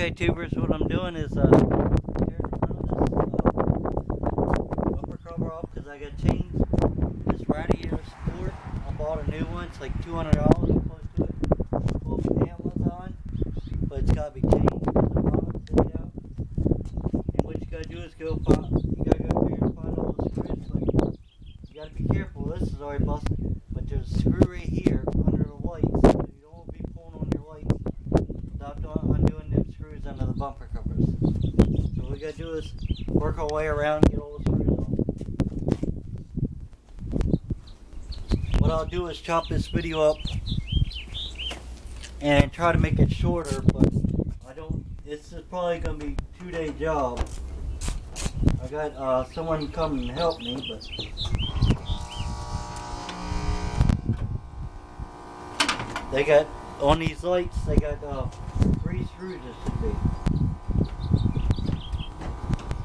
Okay, tubers, what I'm doing is tearing the front of this bumper cover off because I got changed this radiator support. I bought a new one. It's like $200 close to it. Full of Amazon, but it's got to be changed because the bottom's sitting out. And what you got to do is go through and find all the screws. Like, you got to be careful. This is already busted, but there's a screw right here under the lights. So you don't want to be pulling on your lights without undoing them screws under the bumper covers. So what we got to do is work our way around and get all the screws off. What I'll do is chop this video up and try to make it shorter, but this is probably going to be a 2-day job. I got someone come and help me, but they got, on these lights, they got 3 screws this should be.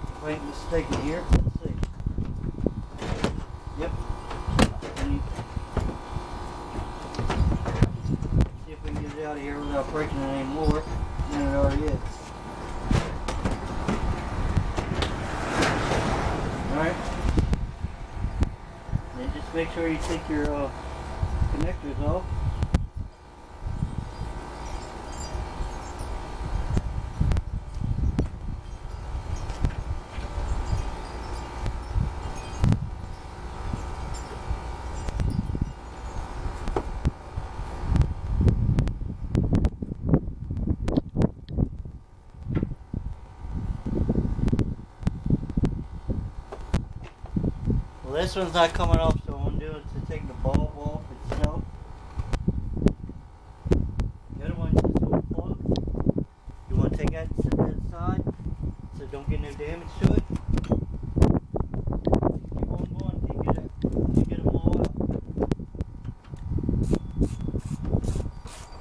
If I ain't mistaken here, let's see. Yep. See if we can get it out of here without breaking it anymore than it already is. Alright. Then just make sure you take your connectors off. This one's not coming off, so what I'm doing is to take the bulb off itself. The other one's just a plug. You want to take that and sit that aside so don't get no damage to it. Keep on going until you get them all out.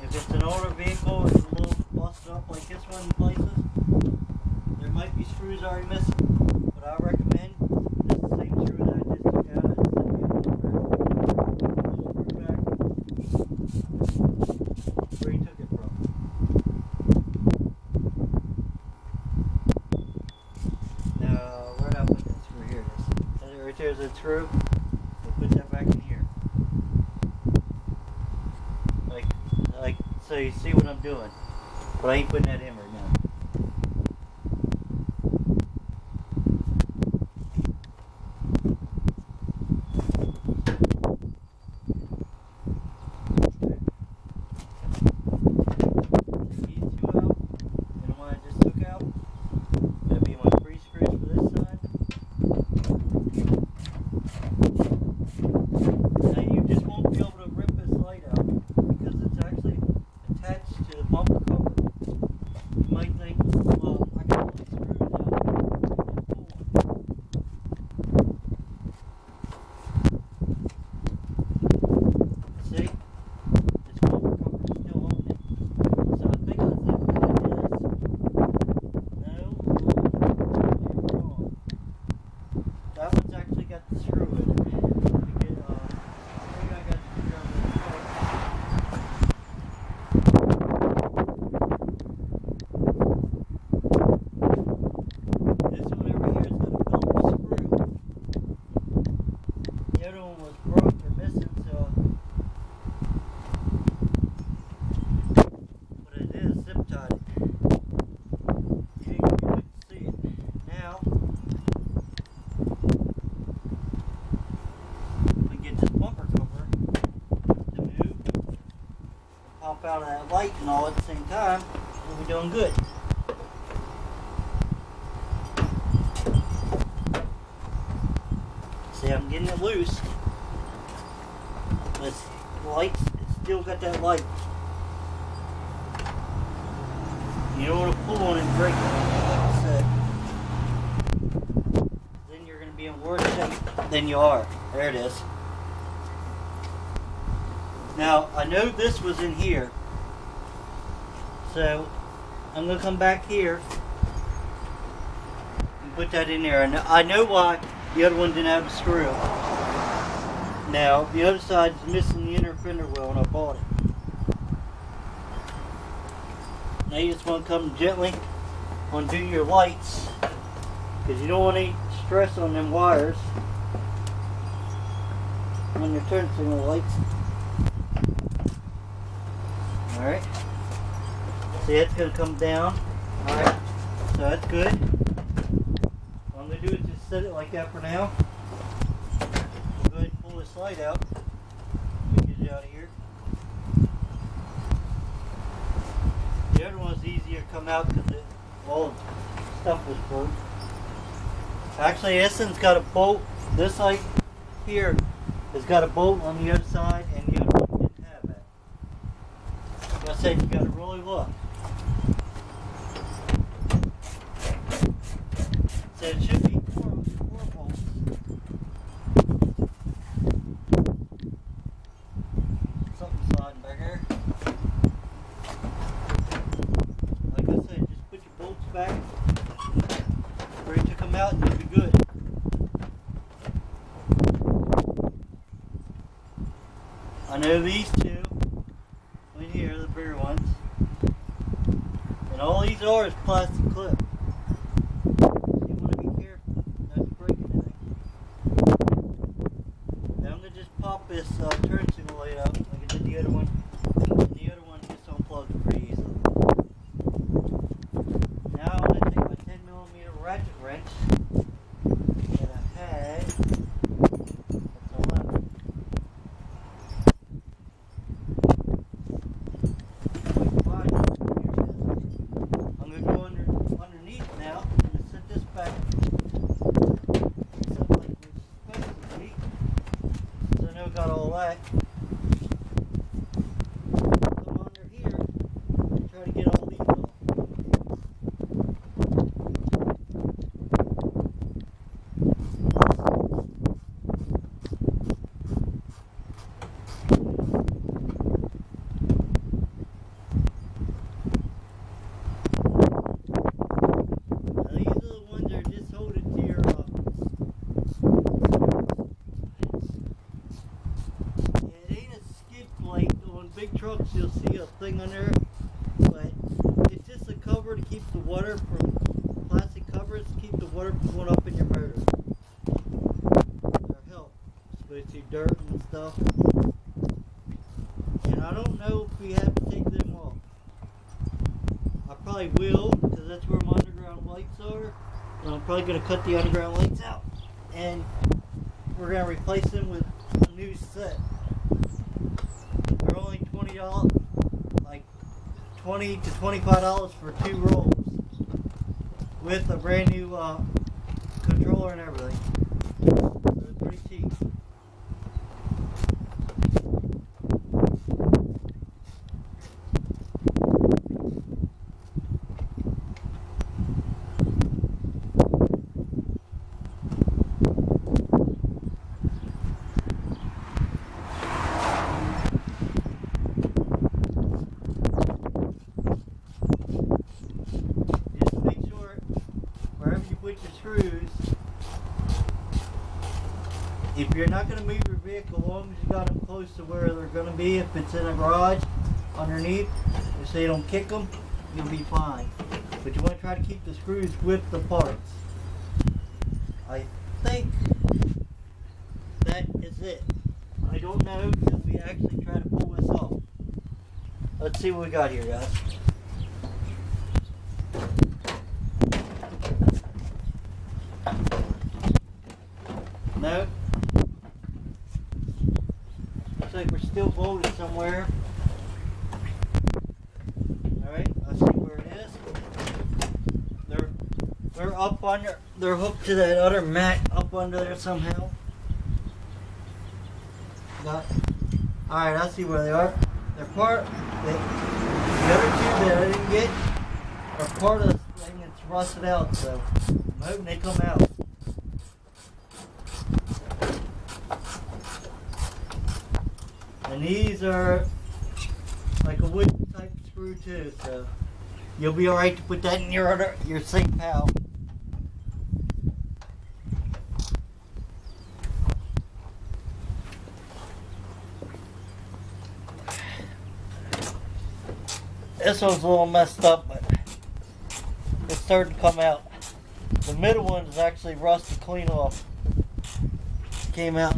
If it's an older vehicle, it's a little busted up like this one in places, there might be screws already missing, but I recommend this same screw that I just took out. Where he took it from. Now, where did I put that screw? Here it is. Right there's a screw. We'll put that back in here. Like, so you see what I'm doing. But I ain't putting that in right now. Out of that light and all at the same time, we'll be doing good. See, I'm getting it loose. But the lights, it's still got that light. You don't want to pull on it and break it, like I said. Then you're going to be in worse shape than you are. There it is. Now, I know this was in here, so I'm going to come back here and put that in there. And I know why the other one didn't have a screw. Now, the other side is missing the inner fender well, and I bought it. Now you just want to come gently undo your lights, because you don't want any stress on them wires on your turn signal lights. Alright. See, it's going to come down. Alright. So that's good. What I'm going to do is just set it like that for now. We'll go ahead and pull this light out. Let me get it out of here. The other one's easier to come out because all the stuff was broke. Actually, this one's got a bolt. This light here has got a bolt on the other side, and the other one didn't have that. Like I said, you got to really look. So it should be four bolts. Something sliding back here. Like I said, just put your bolts back, ready to come out, and you'll be good. I know these two in here, the bigger ones, and all these are is plastic clip. You want to be careful not to break anything. Now I'm going to just pop this turn signal light out like I did the other one, and the other one just unplugs pretty easily. Now I'm going to take my 10mm ratchet wrench that I had. That's 11. I'm going to go underneath now and set this back set like it's supposed to be. So I know I got all that. Come under here and try to get all these off. Big trucks, you'll see a thing on there, but it's just a cover to keep the water from, plastic covers to keep the water from going up in your motor. They'll help. Just go through dirt and stuff. And I don't know if we have to take them off. I probably will, because that's where my underground lights are. And I'm probably going to cut the underground lights out. And we're going to replace them with a new set. They're only $20, like $20 to $25 for 2 rolls, with a brand new controller and everything. So they're pretty cheap. With your screws, if you're not going to move your vehicle, as long as you got them close to where they're going to be, if it's in a garage underneath, so you don't kick them, you'll be fine. But you want to try to keep the screws with the parts. I think that is it. I don't know until we actually try to pull this off. Let's see what we got here, guys. No. Looks like we're still bolted somewhere. Alright, I see where it is. They're up under, they're hooked to that other mat up under there somehow. Alright, I see where they are. They're part, the other two that I didn't get are part of this thing that's rusted out, so I'm hoping they come out. And these are like a wood type screw too, so you'll be alright to put that in your sink pal. This one's a little messed up, but it's starting to come out. The middle one is actually rusted clean off. Came out.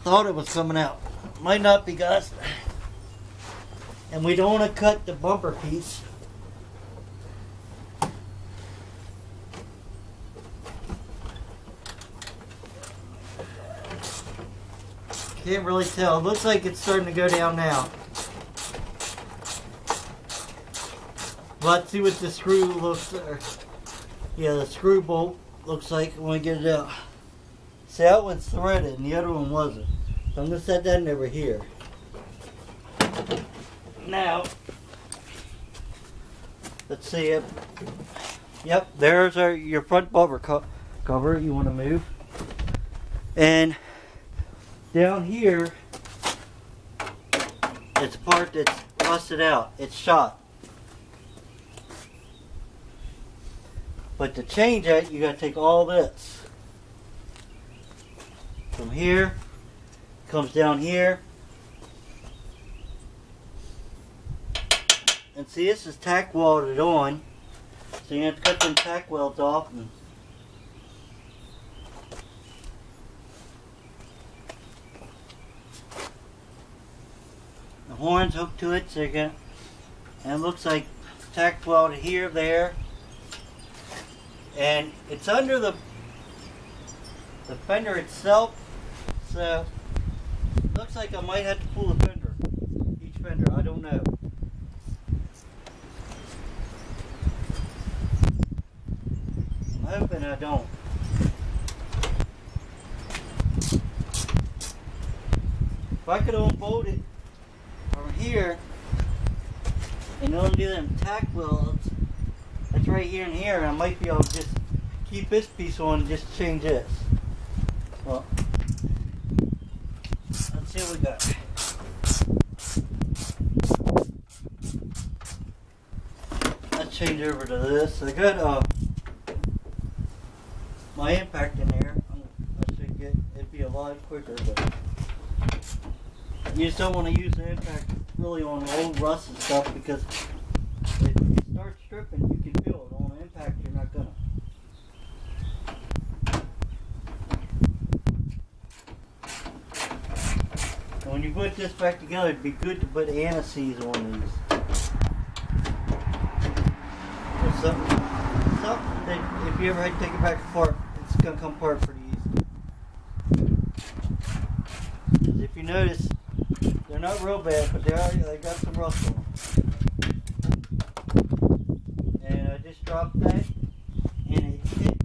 Thought it was coming out. Might not be, guys. And we don't want to cut the bumper piece. Can't really tell. It looks like it's starting to go down now. Let's see what the screw looks like. Yeah, the screw bolt looks like when we get it out. See, that one's threaded and the other one wasn't. So I'm going to set that over here. Now, let's see it. Yep, there's your front bumper cover you want to move. And down here, it's a part that's rusted out. It's shot. But to change that, you got to take all this. From here, comes down here. And see, this is tack welded on. So you have to cut them tack welds off. And the horn's hooked to it, so you're gonna, and it looks like tack welded here, there. And it's under the fender itself, so it looks like I might have to pull the fender, each fender, I don't know. I'm hoping I don't. If I could unbolt it from here and undo them tack welds, that's right here and here, and I might be able to just keep this piece on and just change this. Well, let's see what we got. Let's change over to this. I got my impact in there. I should get it'd be a lot quicker, but you just don't want to use the impact really on old rust and stuff because if you start stripping, you can feel it. On the impact, you're not gonna. And when you put this back together, it'd be good to put anti-seize on these. Or something that if you ever had to take it back apart, it's gonna come apart pretty easy. Because if you notice, they're not real bad, but they got some rust on them. And I just dropped that, and it hit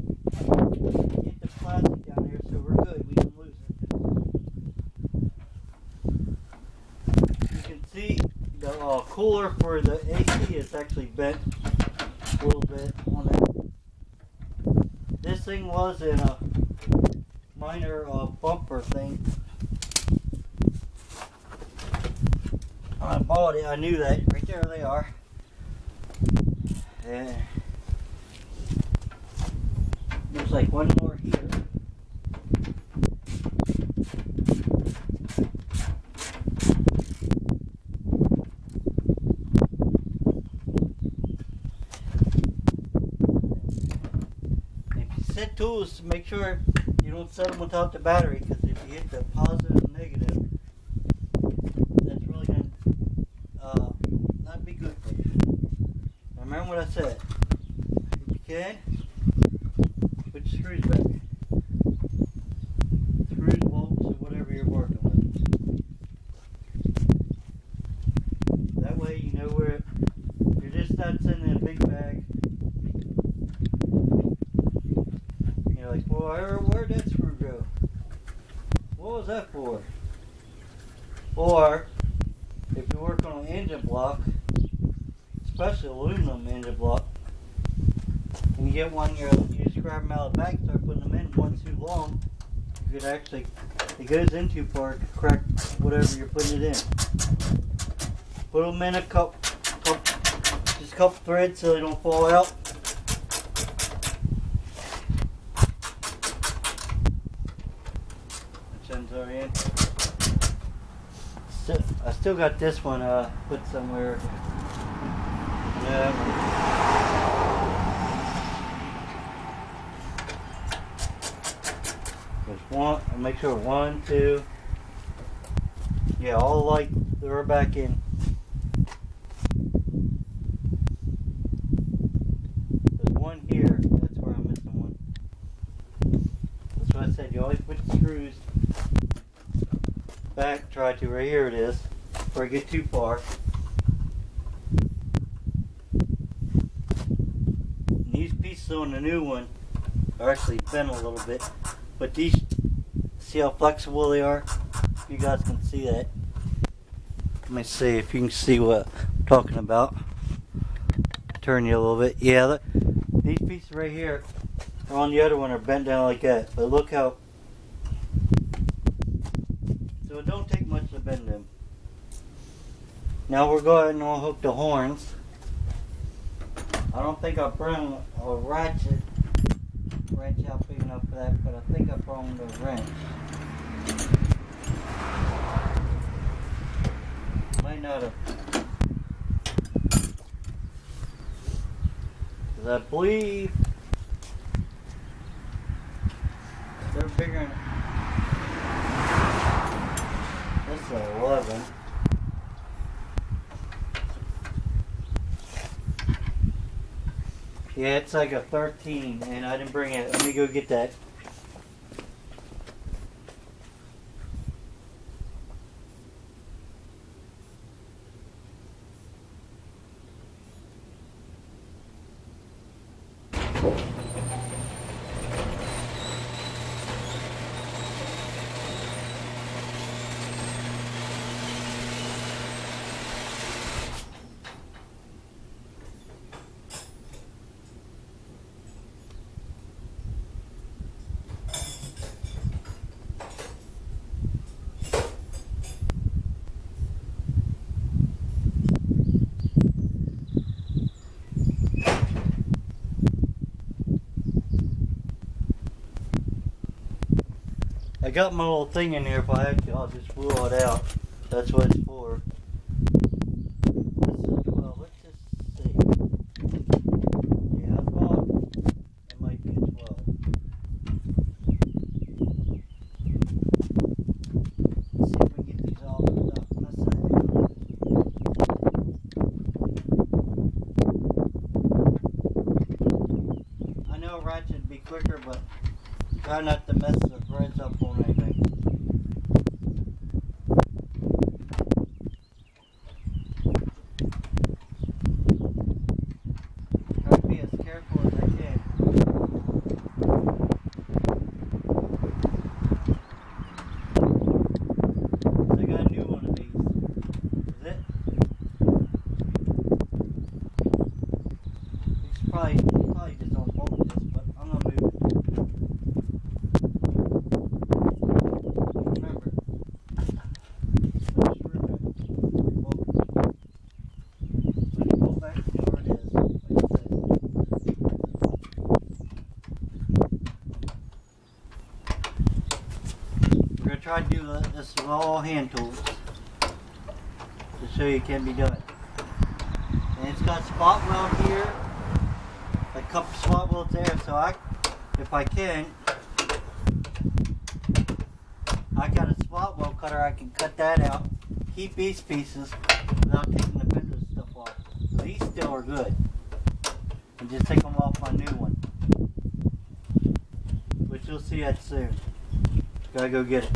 the plastic down there, so we're good. We didn't lose it. You can see the cooler for the AC is actually bent a little bit on it. This thing was in a minor bumper thing. I bought it, I knew that. Right there they are. And there's like one more here. If you set tools, make sure you don't set them without the battery, because if you hit the positive and negative, that's really going to not be good for you. Remember what I said. If you can, put your screws back. Screws, bolts, or whatever you're working with. That way you know where you're just not sending in a big bag. You're like, well, where'd that screw go? What was that for? Or, if you're working on an engine block, especially aluminum engine block, and you get one, you just grab them out of the back, start putting them in. One's too long, you could actually, it goes in too far, it could crack whatever you're putting it in. Put them in just a couple threads so they don't fall out. Which ends are in. I still got this one put somewhere. Yeah. There's one. I'll make sure 1, 2. Yeah, all the lights are back in. There's one here. That's where I'm missing one. That's what I said. You always put the screws back. Try to. Right here it is. Before I get too far. And these pieces on the new one are actually bent a little bit. But these, see how flexible they are? You guys can see that. Let me see if you can see what I'm talking about. Turn you a little bit. Yeah, look, these pieces right here on the other one are bent down like that. But look how. So it don't take much to bend them. Now we're going to hook the horns. I don't think I'll bring a ratchet out big enough for that, but I think I brought the wrench. Might not have. Because I believe they're bigger than this is an 11. Yeah, it's like a 13, and I didn't bring it. Let me go get that. I got my little thing in here. If I have to, I'll just pull it out. That's what it's for. This is 12. Let's just see. Yeah, I thought it might be a 12. Let's see if we can get these all hooked up. I know ratchet would be quicker, but try not to mess the threads up on anything. Try to be as careful as I can. I got a new one of these. Is it? It's probably just don't hold this, but I'm gonna move it. Try to do this with all hand tools to show you it can be done. And it's got spot weld here, a couple spot welds there, so if I can, I got a spot weld cutter. I can cut that out, keep these pieces without taking the fender stuff off. So these still are good, and just take them off my new one, which you'll see that soon. Gotta go get it.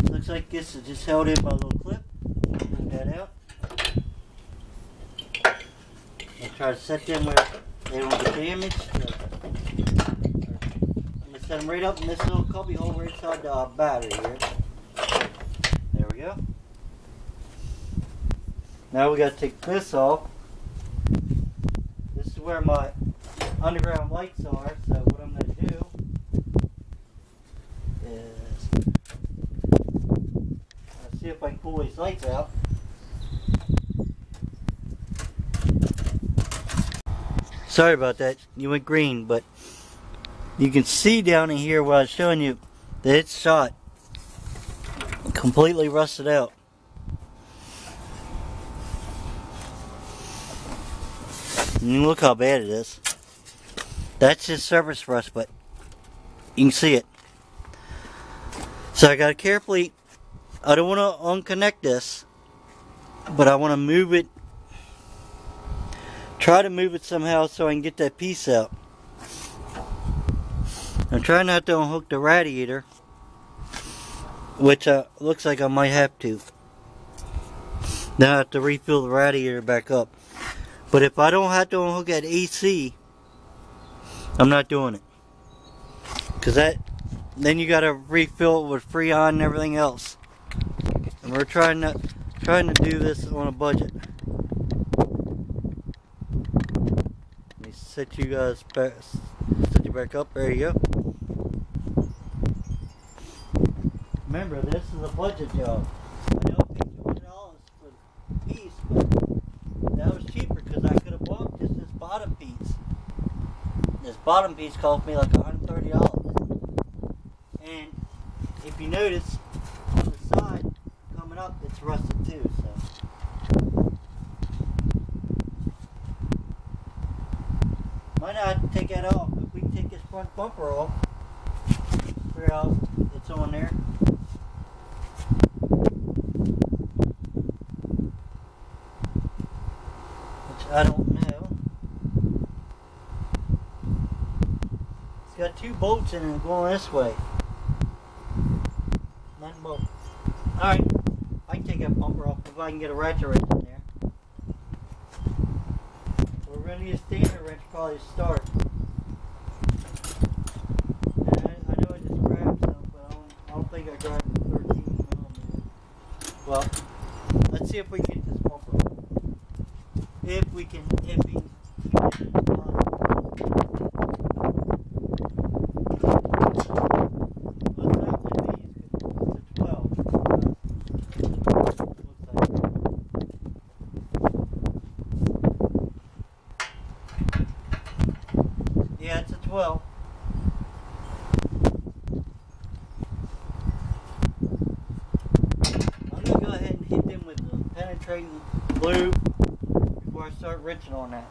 Looks like this is just held in by a little clip. Move that out. I'll try to set them where they don't get damaged. I'm going to set them right up in this little cubby hole right inside the battery here. There we go. Now we got to take this off. This is where my underground lights are, so what I'm going to do is see if I can pull these lights out. Sorry about that. You went green, but you can see down in here where I was showing you that it's shot. Completely rusted out. And look how bad it is. That's just surface rust, but you can see it. So I gotta carefully, I don't want to unconnect this, but I want to move it, try to move it somehow so I can get that piece out. I'm trying not to unhook the radiator, which looks like I might have to. Then I have to refill the radiator back up. But if I don't have to unhook that AC, I'm not doing it. Because then you gotta refill it with Freon and everything else. And we're trying to do this on a budget. Let me set you guys back, set you back up. There you go. Remember, this is a budget job. I know it paid $200 for the piece, but that was cheaper because I could have bought just this bottom piece. This bottom piece cost me like $130. And if you notice, on the side, coming up, it's rusted too, so. Might not have to take that off. If we can take this front bumper off, figure out it's on there. Which I don't know. It's got 2 bolts in it going this way. Alright, I can take that bumper off if I can get a ratchet wrench in there. We're going to need a standard wrench probably to start. And I know I just grabbed some, but I don't think I grabbed the 13mm. Well, let's see if we can get this bumper off. If we can get it on. Yeah, it's a 12. I'm going to go ahead and hit them with the penetrating glue before I start wrenching on that.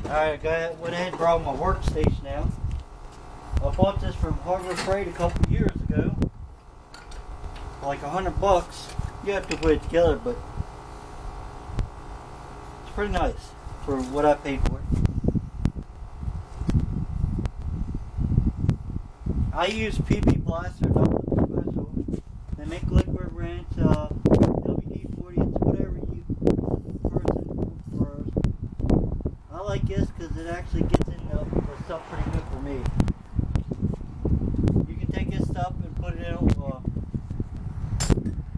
Alright, I went ahead and brought my workstation out. I bought this from Harbor Freight a couple years ago. For like $100. You have to put it together, but it's pretty nice for what I paid for it. I use PB Blaster, nothing special. They make liquid wrench, WD-40, it's whatever you person prefers. I like this because it actually gets in the stuff pretty good for me. You can take this stuff and put it in,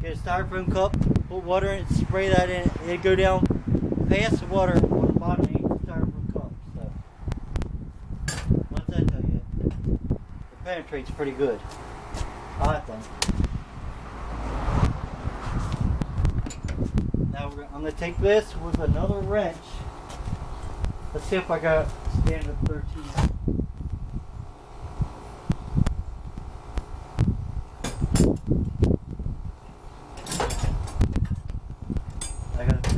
get a styrofoam cup, put water in it, spray that in it, it'll go down past the water on the bottom of each styrofoam cup. So, what's that tell you? It penetrates pretty good, I think. Now I'm going to take this with another wrench. Let's see if I got standard 13. I got a 13.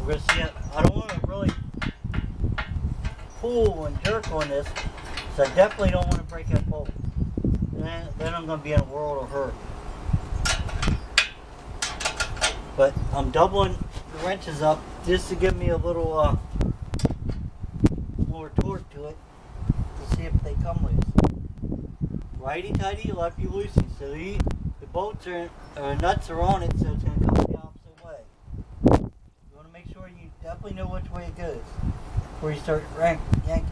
We're gonna see it. I don't want to really pull and jerk on this, so I definitely don't want to break that bolt. Then I'm gonna be in a world of hurt. But I'm doubling the wrenches up just to give me a little more torque to it to see if they come loose. Righty tighty, lefty loosey. So the bolts are nuts are on it, so it's gonna come the opposite way. You want to make sure you definitely know which way it goes before you start yanking.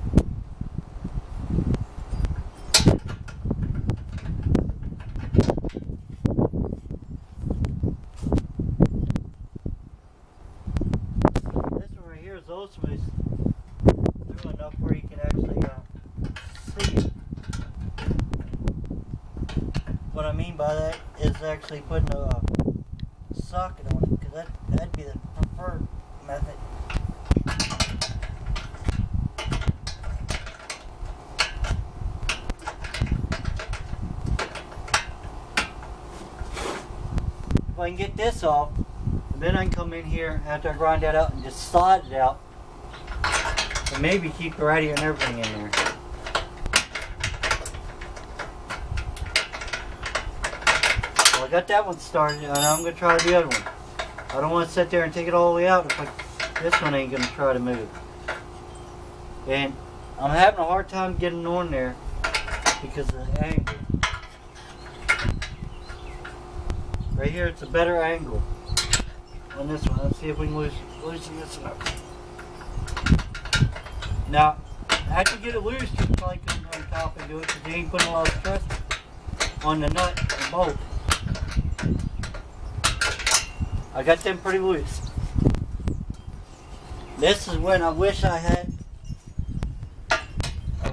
Also is through enough where you can actually see it. What I mean by that is actually putting a socket on it, because that'd be the preferred method. If I can get this off, then I can come in here after I grind that out and just slide it out, and maybe keep the radiator and everything in there. Well, I got that one started, and I'm going to try the other one. I don't want to sit there and take it all the way out if this one ain't going to try to move. And I'm having a hard time getting on there because of the angle. Right here, it's a better angle on this one. Let's see if we can loosen this one up. Now, after you get it loose, you can probably come on top and do it, because you ain't putting a lot of stress on the nut and bolt. I got them pretty loose. This is when I wish I had a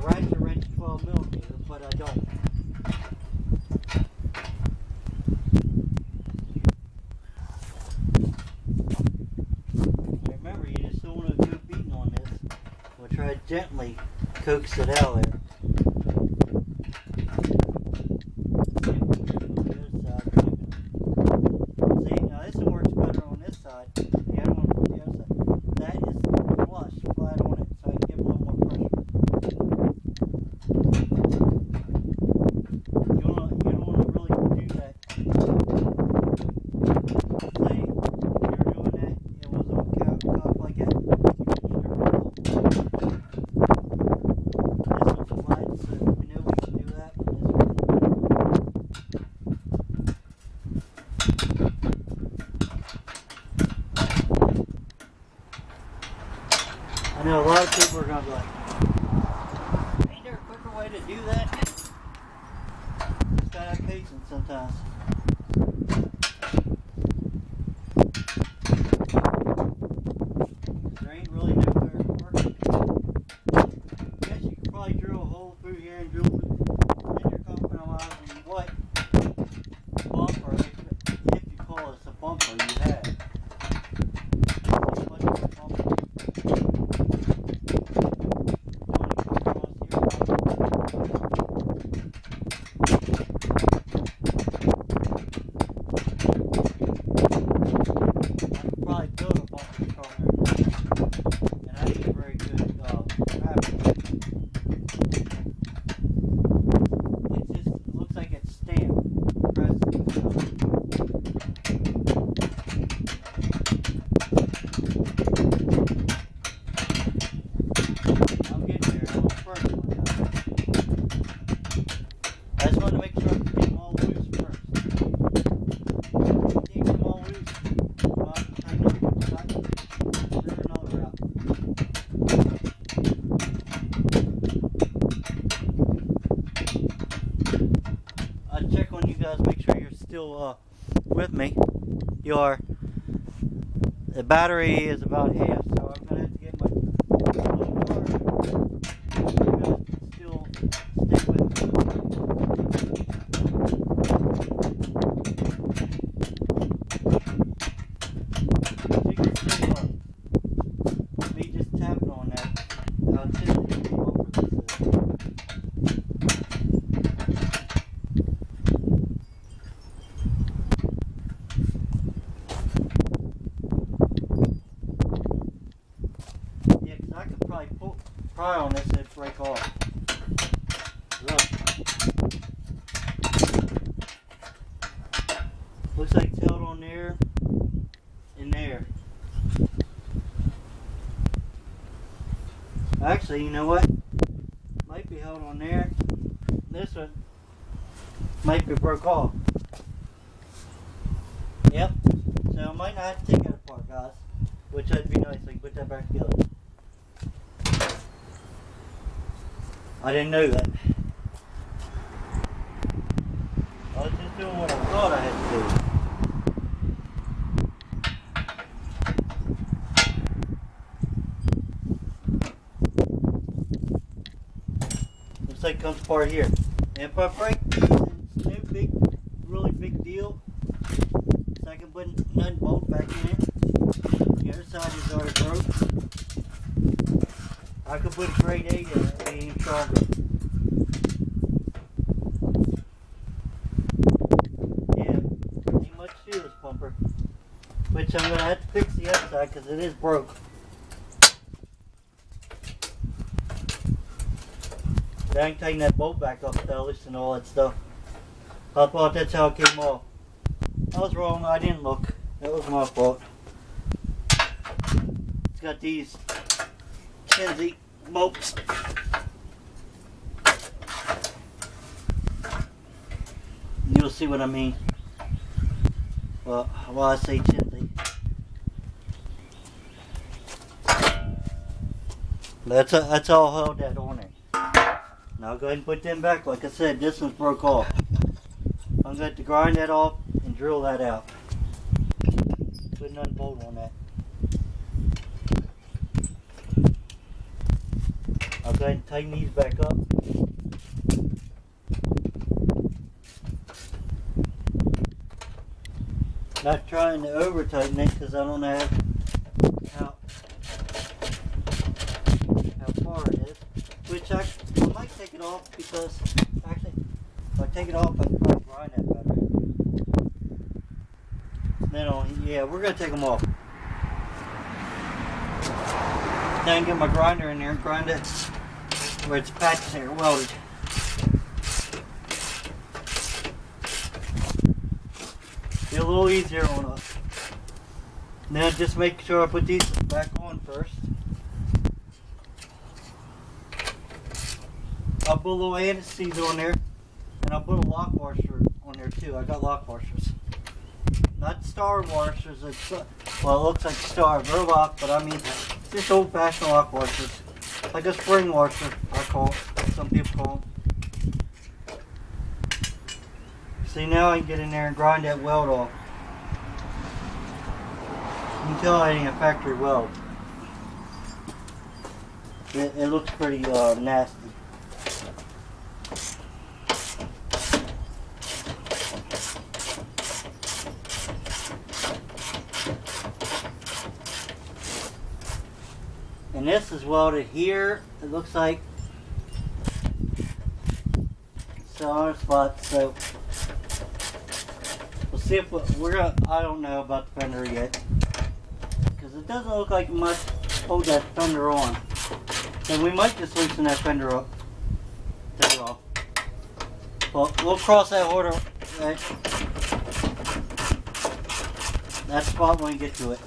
ratchet wrench 12mm, but I don't. Try to gently coax it out there. See, now this one works better on this side. The other one on the other side. That is flush, flat on it, so I can give a little more pressure. You don't want to really do that. Say, if you're doing that, it was on top like that. I know a lot of people are going to be like, ain't there a quicker way to do that? Just gotta have patience sometimes. There ain't really no clear work. I guess you could probably drill a hole through here and drill in your compromising what bumper, if you call this a bumper, you have. Still with me. You are. The battery is about half, so I'm gonna have to get my little charger. You guys can still stay with me. You can stay up. Me just tapping on that. I'll tell you what this is. pry on this, it'd break off. Look. Looks like it's held on there and there. Actually, you know what? Might be held on there. This one might be broke off. Yep. So I might not have to take it apart, guys. Which would be nice. I can put that back together. I didn't know that. I was just doing what I thought I had to do. Looks like it comes apart here. And if I break these, it's no big, really big deal. So I can put nut and bolt back in it. The other side is already broke. I could put a grade 8 in it, it'd be even stronger. Yeah, ain't much to this bumper. Which I'm going to have to fix the other side because it is broke. Then I can tighten that bolt back up to loosen all that stuff. I thought that's how it came off. I was wrong, I didn't look. That was my fault. It's got these Kinsey bolts. You'll see what I mean. Well, I say Kinsey. That's all held that on it. Now I'll go ahead and put them back. Like I said, this one's broke off. I'm going to have to grind that off and drill that out. Put another bolt on that. I'll go ahead and tighten these back up. Not trying to over tighten it because I don't know how far it is. Which I might take it off because actually if I take it off I can probably grind that better. Then yeah, we're going to take them off. Then I can get my grinder in there and grind it where it's patched there, welded. Be a little easier on us. Now just make sure I put these back on first. I'll put a little anti-seize on there, and I'll put a lock washer on there too. I got lock washers. Not star washers, well it looks like star, they're locked, but I mean just old-fashioned lock washers. Like a spring washer, I call it. Some people call them. See, now I can get in there and grind that weld off. You can tell it ain't a factory weld. It looks pretty nasty. And this is welded here. It looks like it's on a spot. So we'll see if we're gonna. I don't know about the fender yet because it doesn't look like much hold that fender on. And we might just loosen that fender up. Take it off. Well, we'll cross that order. That spot when we get to it.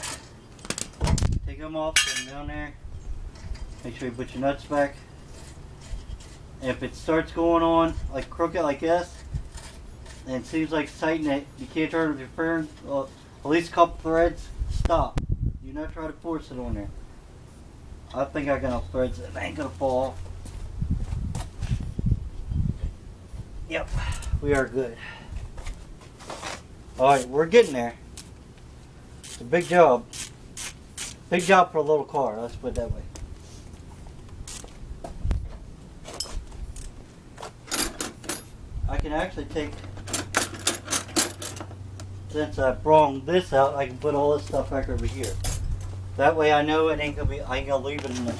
Take them off. Put them down there. Make sure you put your nuts back. If it starts going on like crooked like this, and it seems like it's tighten it, you can't turn it with your finger, well, at least a couple threads, stop. Do not try to force it on there. I think I got enough threads that ain't gonna fall off. Yep, we are good. Alright, we're getting there. It's a big job. Big job for a little car, let's put it that way. I can actually take, since I brought this out, I can put all this stuff back over here. That way I know it ain't gonna be, I ain't gonna leave it in the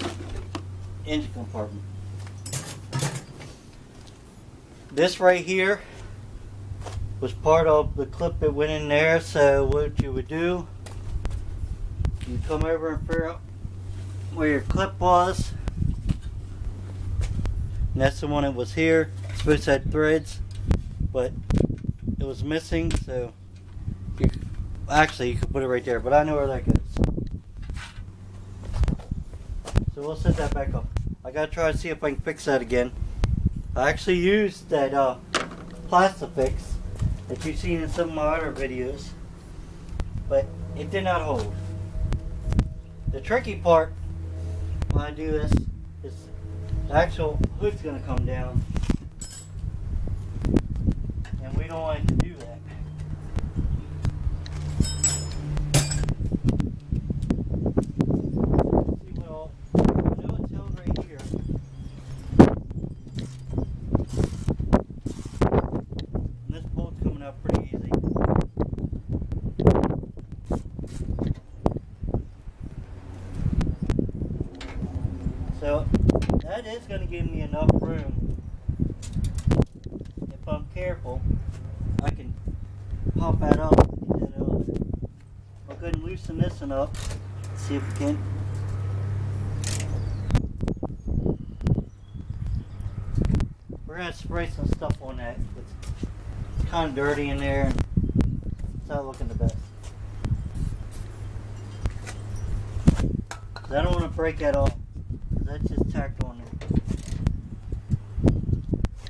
engine compartment. This right here was part of the clip that went in there, so what you would do, you come over and figure out where your clip was, and that's the one that was here. It's supposed to have threads, but it was missing, so you could put it right there, but I know where that goes. So we'll set that back up. I gotta try to see if I can fix that again. I actually used that Plastifix that you've seen in some of my other videos, but it did not hold. The tricky part when I do this is the actual hood's gonna come down, and we don't want it to do that. See what all, I know it's held right here. And this bolt's coming out pretty easy. So that is going to give me enough room. If I'm careful, I can pop that up and get that out of there. I'll go ahead and loosen this one up. See if we can. We're going to spray some stuff on that. It's kind of dirty in there and it's not looking the best. So I don't want to break that off. That's just tacked on there.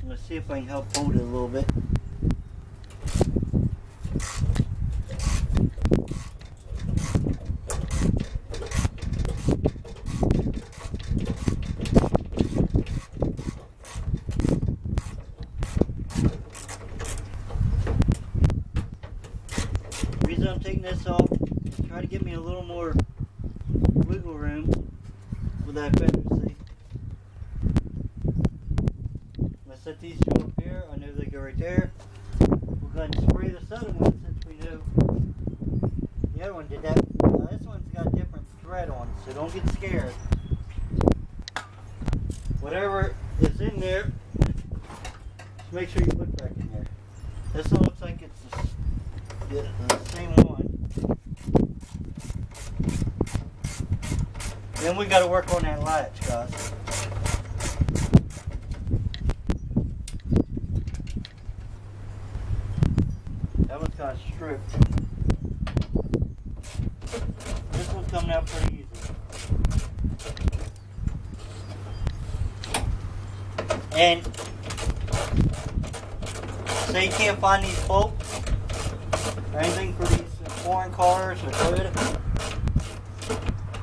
I'm going to see if I can help hold it a little bit. The reason I'm taking this off is try to give me a little more wiggle room with that fender, see? I set these two up here. I know they go right there. We'll go ahead and spray this other one since we know the other one did that. Now this one's got a different thread on it, so don't get scared. Whatever is in there, just make sure you put back in there. This one looks like it's the same one. Then we got to work on that latch, guys. That one's kind of stripped. This one's coming out pretty easy. And say you can't find these bolts or anything for these foreign cars or Toyota.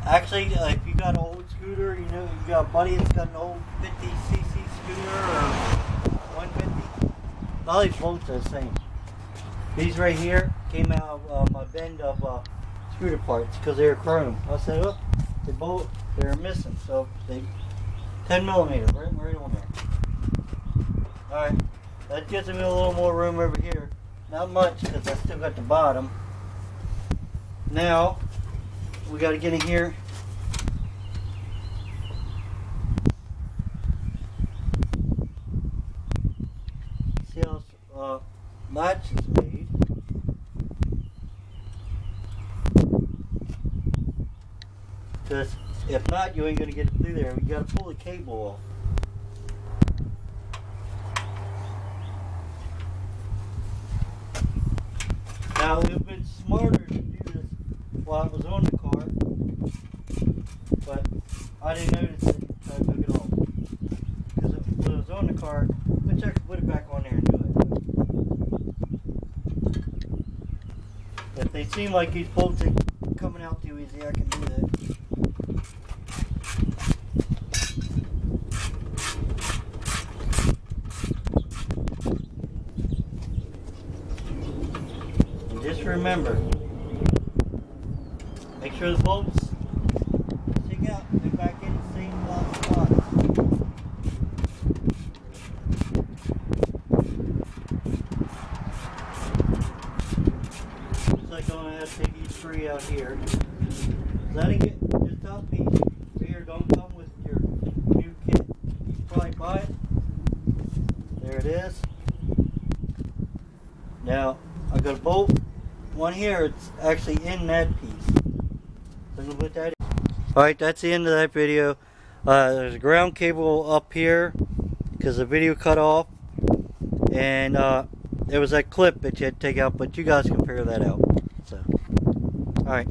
Actually, if you got an old scooter, you know, you got a buddy that's got an old 50cc scooter or 150, all these bolts are the same. These right here came out of my bin of scooter parts because they were chrome. I said, oh, they're missing, so they 10 millimeter, right on there. Alright, that gives me a little more room over here. Not much because I still got the bottom. Now, we got to get in here. See how latch is made. Because if not, you ain't going to get it through there. We got to pull the cable off. Now, it would have been smarter to do this while it was on the car, but I didn't notice it, so I took it off. Because when it was on the car, which I could put it back on there and do it. If they seem like these bolts are coming out too easy, I can do that. And just remember, make sure the bolts stick out and they're back in the same spots. Looks like I'm going to have to take each three out here. So I didn't get this top piece here. Don't come with your new kit. You probably buy it. There it is. Now I got a bolt. One here, it's actually in that piece. So I'm going to put that in. Alright, that's the end of that video. There's a ground cable up here because the video cut off, and there was that clip that you had to take out, but you guys can figure that out. So, alright.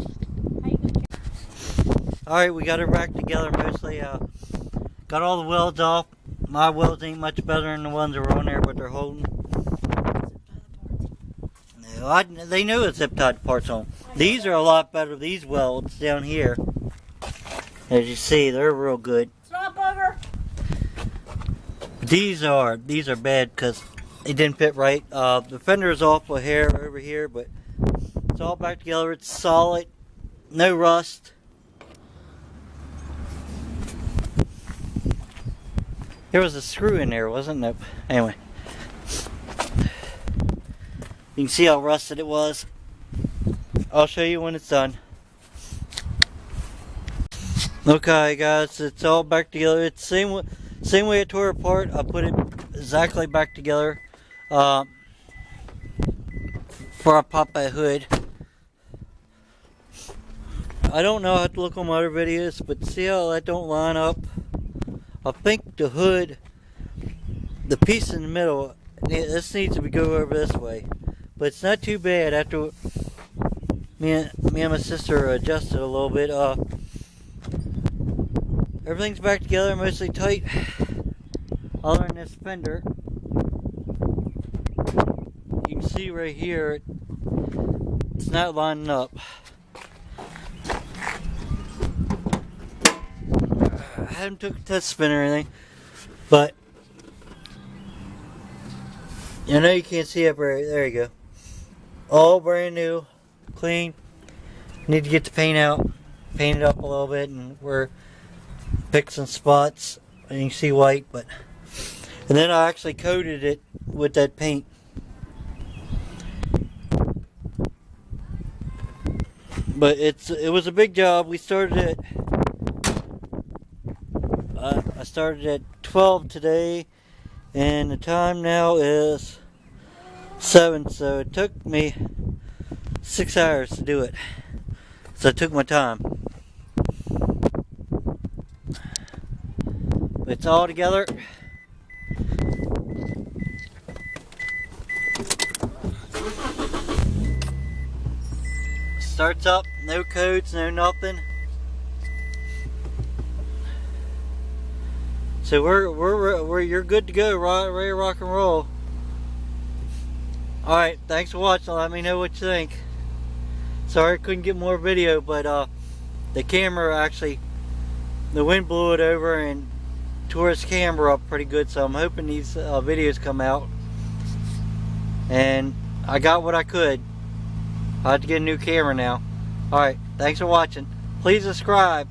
Alright, we got it back together mostly. Got all the welds off. My welds ain't much better than the ones that were on there, but they're holding. No, they knew it's zip tied parts on. These are a lot better, these welds down here. As you see, they're real good. Stop over. These are bad because it didn't fit right. The fender is off a hair over here, but it's all back together. It's solid, no rust. There was a screw in there, wasn't there? Anyway, you can see how rusted it was. I'll show you when it's done. Okay, guys, it's all back together. It's same way it tore apart. I put it exactly back together. Before I pop that hood. I don't know how to look on my other videos, but see how that don't line up? I think the hood, the piece in the middle, this needs to go over this way. But it's not too bad after me and my sister adjusted a little bit. Everything's back together, mostly tight. Other than this fender. You can see right here, it's not lining up. I haven't took a test spin or anything, but I know you can't see it right there. You go. All brand new, clean. Need to get the paint out, paint it up a little bit, and we're fixing spots. And you can see white, but and then I actually coated it with that paint. But it was a big job. We started it. I started at 12 today, and the time now is 7, so it took me 6 hours to do it. So I took my time. But it's all together. Starts up, no codes, no nothing. So you're good to go, ready to rock and roll. Alright, thanks for watching. Let me know what you think. Sorry I couldn't get more video, but the camera actually, the wind blew it over and tore his camera up pretty good, so I'm hoping these videos come out. And I got what I could. I have to get a new camera now. Alright, thanks for watching. Please subscribe.